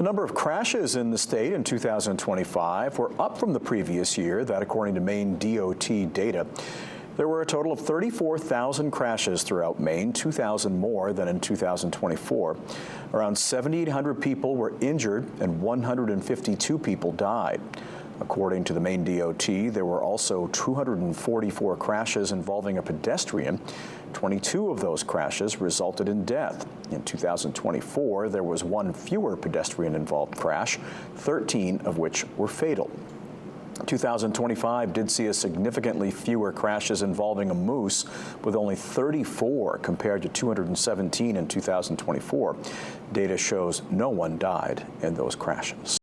number of crashes in the state in 2025 were up from the previous year, that according to Maine DOT data. There were a total of 34,000 crashes throughout Maine, 2,000 more than in 2024. Around 7,800 people were injured and 152 people died. According to the Maine DOT, there were also 244 crashes involving a pedestrian. 22 of those crashes resulted in death. In 2024, there was one fewer pedestrian-involved crash, 13 of which were fatal. 2025 did see a significantly fewer crashes involving a moose, with only 34 compared to 217 in 2024. Data shows no one died in those crashes.